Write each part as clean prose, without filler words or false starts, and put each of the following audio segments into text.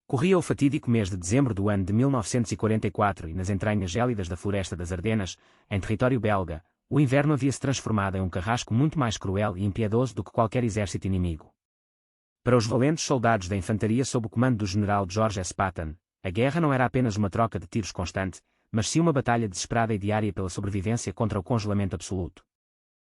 Corria o fatídico mês de dezembro do ano de 1944 e nas entranhas gélidas da floresta das Ardenas, em território belga, o inverno havia-se transformado em um carrasco muito mais cruel e impiedoso do que qualquer exército inimigo. Para os valentes soldados da infantaria sob o comando do general George S. Patton, a guerra não era apenas uma troca de tiros constante, mas sim uma batalha desesperada e diária pela sobrevivência contra o congelamento absoluto.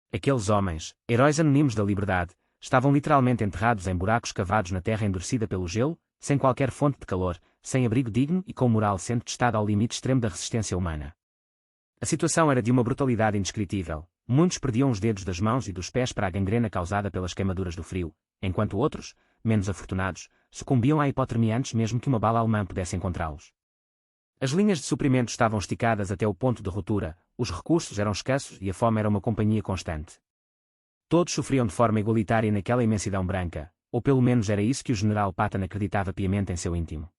Aqueles homens, heróis anônimos da liberdade, estavam literalmente enterrados em buracos cavados na terra endurecida pelo gelo, sem qualquer fonte de calor, sem abrigo digno e com o moral sendo testado ao limite extremo da resistência humana. A situação era de uma brutalidade indescritível. Muitos perdiam os dedos das mãos e dos pés para a gangrena causada pelas queimaduras do frio, enquanto outros, menos afortunados, sucumbiam à hipotermia antes mesmo que uma bala alemã pudesse encontrá-los. As linhas de suprimento estavam esticadas até o ponto de ruptura, os recursos eram escassos e a fome era uma companhia constante. Todos sofriam de forma igualitária naquela imensidão branca, ou pelo menos era isso que o general Patton acreditava piamente em seu íntimo.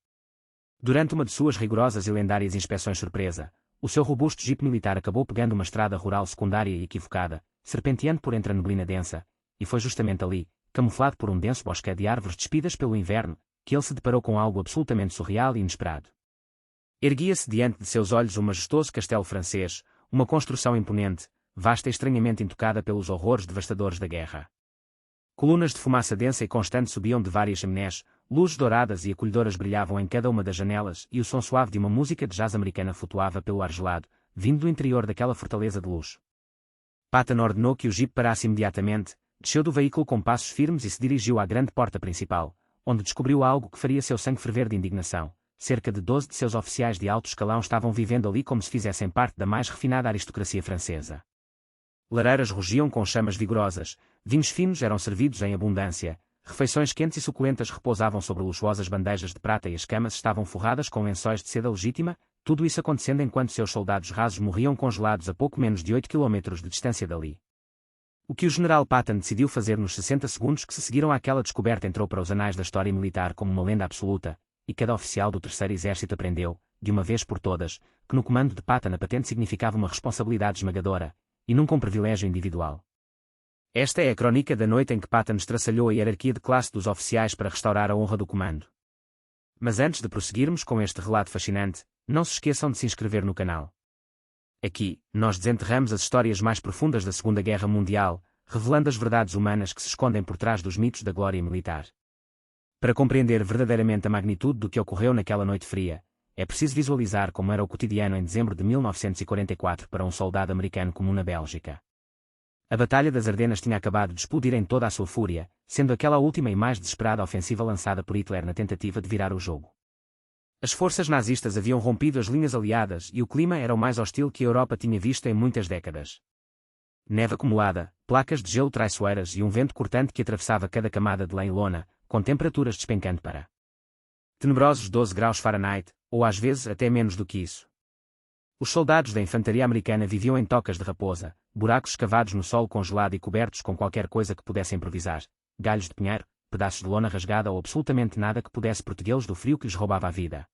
Durante uma de suas rigorosas e lendárias inspeções surpresa, o seu robusto jipe militar acabou pegando uma estrada rural secundária e equivocada, serpenteando por entre a neblina densa, e foi justamente ali, camuflado por um denso bosque de árvores despidas pelo inverno, que ele se deparou com algo absolutamente surreal e inesperado. Erguia-se diante de seus olhos um majestoso castelo francês, uma construção imponente, vasta e estranhamente intocada pelos horrores devastadores da guerra. Colunas de fumaça densa e constante subiam de várias chaminés, luzes douradas e acolhedoras brilhavam em cada uma das janelas e o som suave de uma música de jazz americana flutuava pelo ar gelado, vindo do interior daquela fortaleza de luz. Patton ordenou que o jipe parasse imediatamente, desceu do veículo com passos firmes e se dirigiu à grande porta principal, onde descobriu algo que faria seu sangue ferver de indignação. Cerca de 12 de seus oficiais de alto escalão estavam vivendo ali como se fizessem parte da mais refinada aristocracia francesa. Lareiras rugiam com chamas vigorosas, vinhos finos eram servidos em abundância, refeições quentes e suculentas repousavam sobre luxuosas bandejas de prata e as camas estavam forradas com lençóis de seda legítima, tudo isso acontecendo enquanto seus soldados rasos morriam congelados a pouco menos de 8 quilômetros de distância dali. O que o general Patton decidiu fazer nos 60 segundos que se seguiram àquela descoberta entrou para os anais da história militar como uma lenda absoluta, e cada oficial do Terceiro Exército aprendeu, de uma vez por todas, que no comando de Patton a patente significava uma responsabilidade esmagadora, e nunca um privilégio individual. Esta é a crônica da noite em que Patton estraçalhou a hierarquia de classe dos oficiais para restaurar a honra do comando. Mas antes de prosseguirmos com este relato fascinante, não se esqueçam de se inscrever no canal. Aqui, nós desenterramos as histórias mais profundas da Segunda Guerra Mundial, revelando as verdades humanas que se escondem por trás dos mitos da glória militar. Para compreender verdadeiramente a magnitude do que ocorreu naquela noite fria, é preciso visualizar como era o cotidiano em dezembro de 1944 para um soldado americano comum na Bélgica. A Batalha das Ardenas tinha acabado de explodir em toda a sua fúria, sendo aquela a última e mais desesperada ofensiva lançada por Hitler na tentativa de virar o jogo. As forças nazistas haviam rompido as linhas aliadas e o clima era o mais hostil que a Europa tinha visto em muitas décadas. Neve acumulada, placas de gelo traiçoeiras e um vento cortante que atravessava cada camada de lã e lona, com temperaturas despencando para tenebrosos 12 graus Fahrenheit, ou às vezes até menos do que isso. Os soldados da infantaria americana viviam em tocas de raposa, buracos escavados no solo congelado e cobertos com qualquer coisa que pudesse improvisar, galhos de pinheiro, pedaços de lona rasgada ou absolutamente nada que pudesse protegê-los do frio que lhes roubava a vida.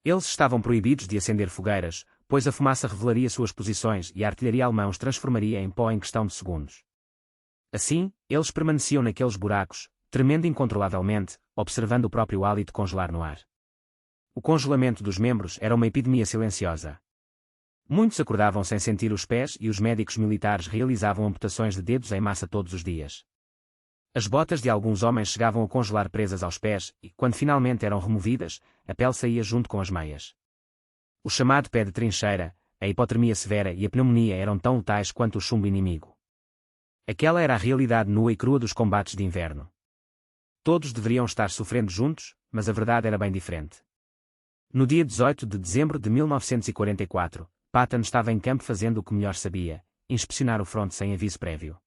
Eles estavam proibidos de acender fogueiras, pois a fumaça revelaria suas posições e a artilharia alemã os transformaria em pó em questão de segundos. Assim, eles permaneciam naqueles buracos, tremendo incontrolavelmente, observando o próprio hálito congelar no ar. O congelamento dos membros era uma epidemia silenciosa. Muitos acordavam sem sentir os pés e os médicos militares realizavam amputações de dedos em massa todos os dias. As botas de alguns homens chegavam a congelar presas aos pés e, quando finalmente eram removidas, a pele saía junto com as meias. O chamado pé de trincheira, a hipotermia severa e a pneumonia eram tão letais quanto o chumbo inimigo. Aquela era a realidade nua e crua dos combates de inverno. Todos deveriam estar sofrendo juntos, mas a verdade era bem diferente. No dia 18 de dezembro de 1944, Patton estava em campo fazendo o que melhor sabia, inspecionar o fronte sem aviso prévio.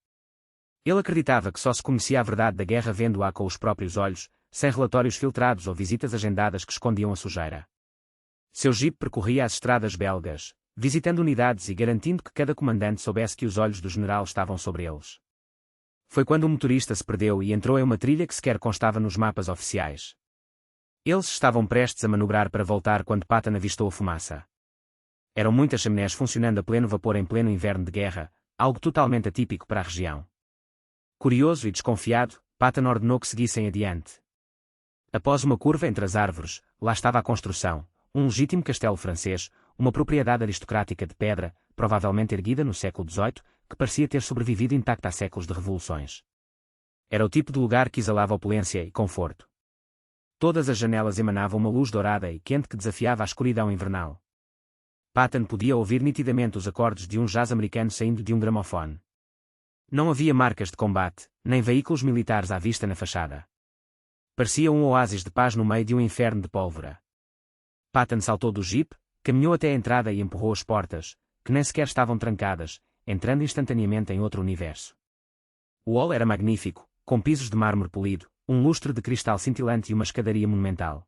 Ele acreditava que só se conhecia a verdade da guerra vendo-a com os próprios olhos, sem relatórios filtrados ou visitas agendadas que escondiam a sujeira. Seu jipe percorria as estradas belgas, visitando unidades e garantindo que cada comandante soubesse que os olhos do general estavam sobre eles. Foi quando o motorista se perdeu e entrou em uma trilha que sequer constava nos mapas oficiais. Eles estavam prestes a manobrar para voltar quando Patton avistou a fumaça. Eram muitas chaminés funcionando a pleno vapor em pleno inverno de guerra, algo totalmente atípico para a região. Curioso e desconfiado, Patton ordenou que seguissem adiante. Após uma curva entre as árvores, lá estava a construção, um legítimo castelo francês, uma propriedade aristocrática de pedra, provavelmente erguida no século XVIII, que parecia ter sobrevivido intacta a séculos de revoluções. Era o tipo de lugar que exalava opulência e conforto. Todas as janelas emanavam uma luz dourada e quente que desafiava a escuridão invernal. Patton podia ouvir nitidamente os acordes de um jazz americano saindo de um gramofone. Não havia marcas de combate, nem veículos militares à vista na fachada. Parecia um oásis de paz no meio de um inferno de pólvora. Patton saltou do jipe, caminhou até a entrada e empurrou as portas, que nem sequer estavam trancadas, entrando instantaneamente em outro universo. O hall era magnífico, com pisos de mármore polido, um lustre de cristal cintilante e uma escadaria monumental.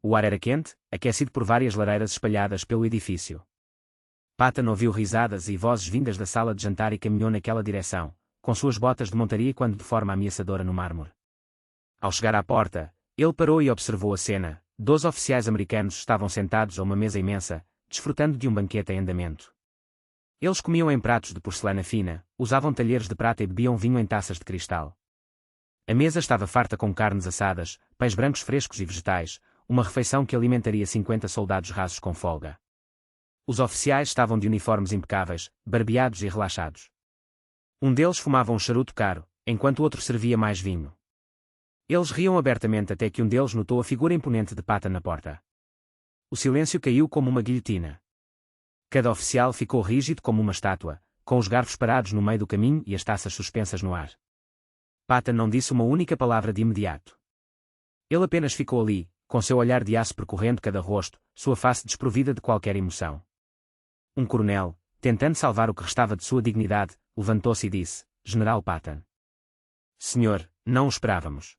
O ar era quente, aquecido por várias lareiras espalhadas pelo edifício. Patton ouviu risadas e vozes vindas da sala de jantar e caminhou naquela direção, com suas botas de montaria quando de forma ameaçadora no mármore. Ao chegar à porta, ele parou e observou a cena. 12 oficiais americanos estavam sentados a uma mesa imensa, desfrutando de um banquete em andamento. Eles comiam em pratos de porcelana fina, usavam talheres de prata e bebiam vinho em taças de cristal. A mesa estava farta com carnes assadas, pães brancos frescos e vegetais, uma refeição que alimentaria 50 soldados rasos com folga. Os oficiais estavam de uniformes impecáveis, barbeados e relaxados. Um deles fumava um charuto caro, enquanto o outro servia mais vinho. Eles riam abertamente até que um deles notou a figura imponente de Patton na porta. O silêncio caiu como uma guilhotina. Cada oficial ficou rígido como uma estátua, com os garfos parados no meio do caminho e as taças suspensas no ar. Patton não disse uma única palavra de imediato. Ele apenas ficou ali, com seu olhar de aço percorrendo cada rosto, sua face desprovida de qualquer emoção. Um coronel, tentando salvar o que restava de sua dignidade, levantou-se e disse: General Patton. Senhor, não o esperávamos.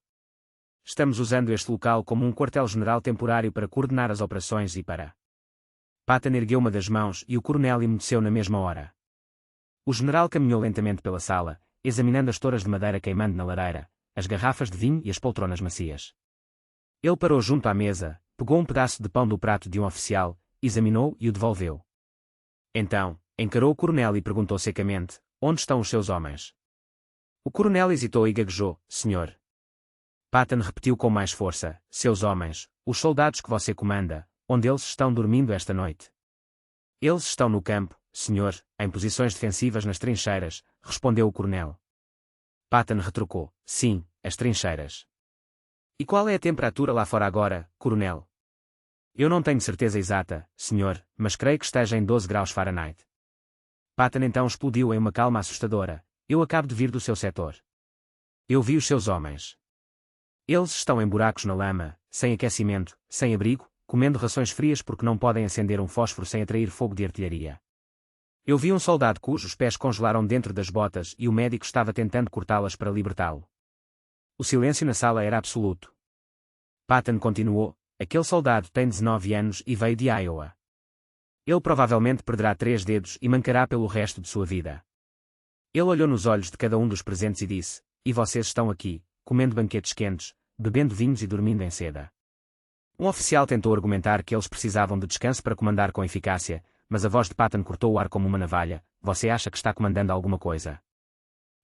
Estamos usando este local como um quartel-general temporário para coordenar as operações e para... Patton ergueu uma das mãos e o coronel emudeceu na mesma hora. O general caminhou lentamente pela sala, examinando as touras de madeira queimando na lareira, as garrafas de vinho e as poltronas macias. Ele parou junto à mesa, pegou um pedaço de pão do prato de um oficial, examinou e o devolveu. Então, encarou o coronel e perguntou secamente: onde estão os seus homens? O coronel hesitou e gaguejou: senhor. Patton repetiu com mais força: seus homens, os soldados que você comanda, onde eles estão dormindo esta noite? Eles estão no campo, senhor, em posições defensivas nas trincheiras, respondeu o coronel. Patton retrucou: sim, as trincheiras. E qual é a temperatura lá fora agora, coronel? Eu não tenho certeza exata, senhor, mas creio que esteja em 12 graus Fahrenheit. Patton então explodiu em uma calma assustadora: eu acabo de vir do seu setor. Eu vi os seus homens. Eles estão em buracos na lama, sem aquecimento, sem abrigo, comendo rações frias porque não podem acender um fósforo sem atrair fogo de artilharia. Eu vi um soldado cujos pés congelaram dentro das botas e o médico estava tentando cortá-las para libertá-lo. O silêncio na sala era absoluto. Patton continuou: aquele soldado tem 19 anos e veio de Iowa. Ele provavelmente perderá 3 dedos e mancará pelo resto de sua vida. Ele olhou nos olhos de cada um dos presentes e disse: e vocês estão aqui, comendo banquetes quentes, bebendo vinhos e dormindo em seda. Um oficial tentou argumentar que eles precisavam de descanso para comandar com eficácia, mas a voz de Patton cortou o ar como uma navalha: você acha que está comandando alguma coisa?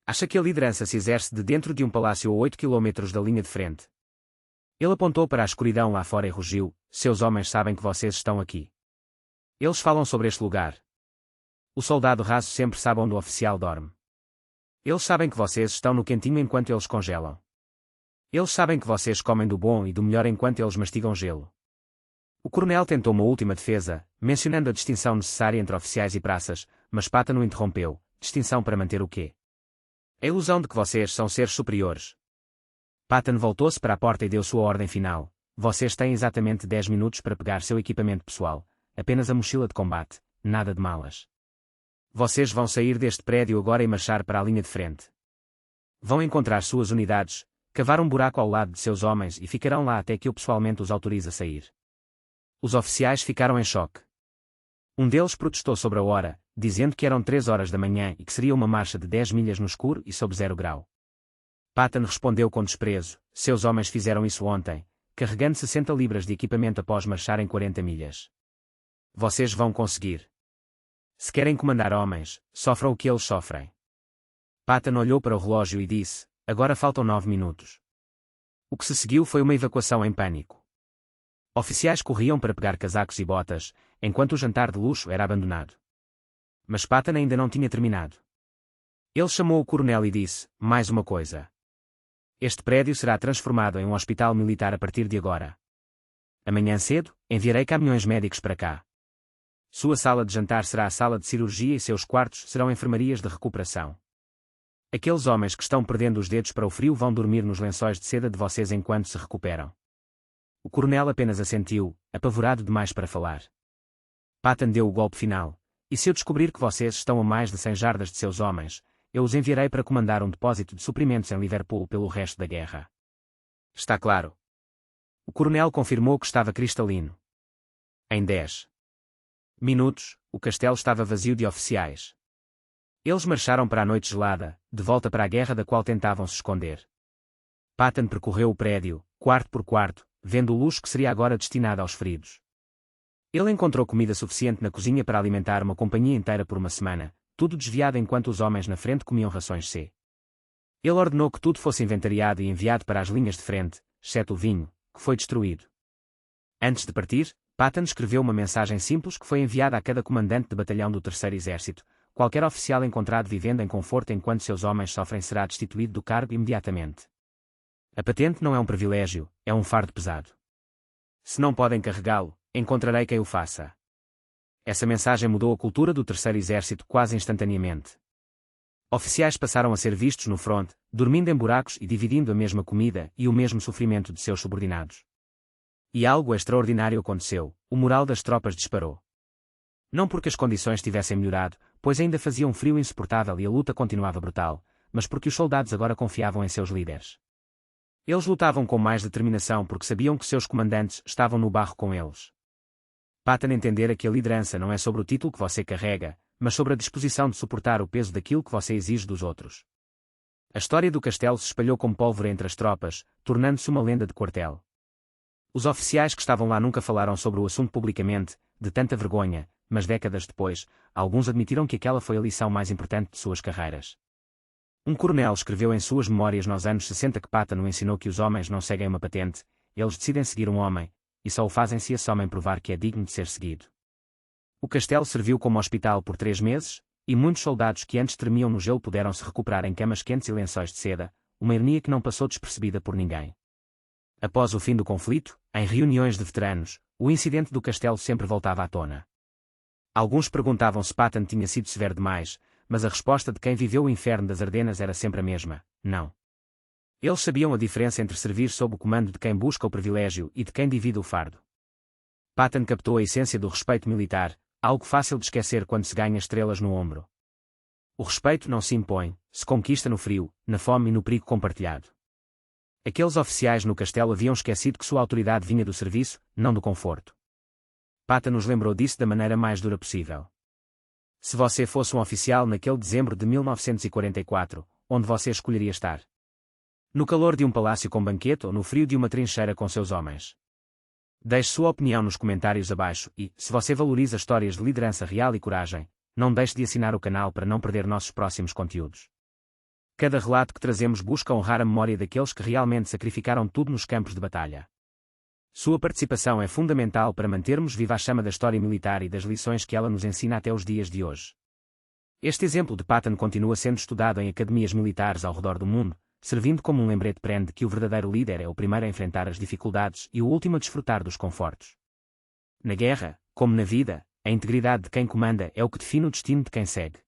Acha que a liderança se exerce de dentro de um palácio a 8 quilômetros da linha de frente? Ele apontou para a escuridão lá fora e rugiu: seus homens sabem que vocês estão aqui. Eles falam sobre este lugar. O soldado raso sempre sabe onde o oficial dorme. Eles sabem que vocês estão no quentinho enquanto eles congelam. Eles sabem que vocês comem do bom e do melhor enquanto eles mastigam gelo. O coronel tentou uma última defesa, mencionando a distinção necessária entre oficiais e praças, mas Patton o interrompeu: distinção para manter o quê? A ilusão de que vocês são seres superiores. Patton voltou-se para a porta e deu sua ordem final: vocês têm exatamente 10 minutos para pegar seu equipamento pessoal, apenas a mochila de combate, nada de malas. Vocês vão sair deste prédio agora e marchar para a linha de frente. Vão encontrar suas unidades, cavar um buraco ao lado de seus homens e ficarão lá até que eu pessoalmente os autorize a sair. Os oficiais ficaram em choque. Um deles protestou sobre a hora, dizendo que eram 3 horas da manhã e que seria uma marcha de 10 milhas no escuro e sob 0 grau. Patton respondeu com desprezo: seus homens fizeram isso ontem, carregando 60 libras de equipamento após marcharem 40 milhas. Vocês vão conseguir. Se querem comandar homens, sofram o que eles sofrem. Patton olhou para o relógio e disse: agora faltam 9 minutos. O que se seguiu foi uma evacuação em pânico. Oficiais corriam para pegar casacos e botas, enquanto o jantar de luxo era abandonado. Mas Patton ainda não tinha terminado. Ele chamou o coronel e disse: mais uma coisa. Este prédio será transformado em um hospital militar a partir de agora. Amanhã cedo, enviarei caminhões médicos para cá. Sua sala de jantar será a sala de cirurgia e seus quartos serão enfermarias de recuperação. Aqueles homens que estão perdendo os dedos para o frio vão dormir nos lençóis de seda de vocês enquanto se recuperam. O coronel apenas assentiu, apavorado demais para falar. Patton deu o golpe final. E se eu descobrir que vocês estão a mais de 100 jardas de seus homens, eu os enviarei para comandar um depósito de suprimentos em Liverpool pelo resto da guerra. Está claro. O coronel confirmou que estava cristalino. Em 10 minutos, o castelo estava vazio de oficiais. Eles marcharam para a noite gelada, de volta para a guerra da qual tentavam se esconder. Patton percorreu o prédio, quarto por quarto, vendo o luxo que seria agora destinado aos feridos. Ele encontrou comida suficiente na cozinha para alimentar uma companhia inteira por uma semana, tudo desviado enquanto os homens na frente comiam rações C. Ele ordenou que tudo fosse inventariado e enviado para as linhas de frente, exceto o vinho, que foi destruído. Antes de partir, Patton escreveu uma mensagem simples que foi enviada a cada comandante de batalhão do Terceiro Exército: qualquer oficial encontrado vivendo em conforto enquanto seus homens sofrem será destituído do cargo imediatamente. A patente não é um privilégio, é um fardo pesado. Se não podem carregá-lo, encontrarei quem o faça. Essa mensagem mudou a cultura do Terceiro Exército quase instantaneamente. Oficiais passaram a ser vistos no fronte, dormindo em buracos e dividindo a mesma comida e o mesmo sofrimento de seus subordinados. E algo extraordinário aconteceu: o moral das tropas disparou. Não porque as condições tivessem melhorado, pois ainda fazia um frio insuportável e a luta continuava brutal, mas porque os soldados agora confiavam em seus líderes. Eles lutavam com mais determinação porque sabiam que seus comandantes estavam no barro com eles. Patton entendera que a liderança não é sobre o título que você carrega, mas sobre a disposição de suportar o peso daquilo que você exige dos outros. A história do castelo se espalhou como pólvora entre as tropas, tornando-se uma lenda de quartel. Os oficiais que estavam lá nunca falaram sobre o assunto publicamente, de tanta vergonha, mas décadas depois, alguns admitiram que aquela foi a lição mais importante de suas carreiras. Um coronel escreveu em suas memórias nos anos 60 que Patton o ensinou que os homens não seguem uma patente, eles decidem seguir um homem, e só o fazem se esse homem provar que é digno de ser seguido. O castelo serviu como hospital por 3 meses, e muitos soldados que antes tremiam no gelo puderam se recuperar em camas quentes e lençóis de seda, uma ironia que não passou despercebida por ninguém. Após o fim do conflito, em reuniões de veteranos, o incidente do castelo sempre voltava à tona. Alguns perguntavam se Patton tinha sido severo demais, mas a resposta de quem viveu o inferno das Ardenas era sempre a mesma: não. Eles sabiam a diferença entre servir sob o comando de quem busca o privilégio e de quem divide o fardo. Patton captou a essência do respeito militar, algo fácil de esquecer quando se ganha estrelas no ombro. O respeito não se impõe, se conquista no frio, na fome e no perigo compartilhado. Aqueles oficiais no castelo haviam esquecido que sua autoridade vinha do serviço, não do conforto. Patton nos lembrou disso da maneira mais dura possível. Se você fosse um oficial naquele dezembro de 1944, onde você escolheria estar? No calor de um palácio com banquete ou no frio de uma trincheira com seus homens? Deixe sua opinião nos comentários abaixo e, se você valoriza histórias de liderança real e coragem, não deixe de assinar o canal para não perder nossos próximos conteúdos. Cada relato que trazemos busca honrar a memória daqueles que realmente sacrificaram tudo nos campos de batalha. Sua participação é fundamental para mantermos viva a chama da história militar e das lições que ela nos ensina até os dias de hoje. Este exemplo de Patton continua sendo estudado em academias militares ao redor do mundo, servindo como um lembrete perene de que o verdadeiro líder é o primeiro a enfrentar as dificuldades e o último a desfrutar dos confortos. Na guerra, como na vida, a integridade de quem comanda é o que define o destino de quem segue.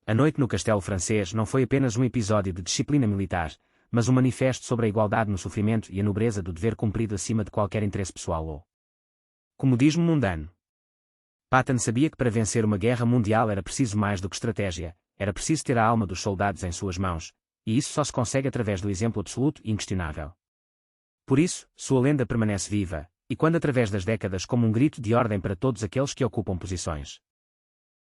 A noite no castelo francês não foi apenas um episódio de disciplina militar, mas um manifesto sobre a igualdade no sofrimento e a nobreza do dever cumprido acima de qualquer interesse pessoal ou comodismo mundano. Patton sabia que para vencer uma guerra mundial era preciso mais do que estratégia, era preciso ter a alma dos soldados em suas mãos, e isso só se consegue através do exemplo absoluto e inquestionável. Por isso, sua lenda permanece viva, e quando através das décadas como um grito de ordem para todos aqueles que ocupam posições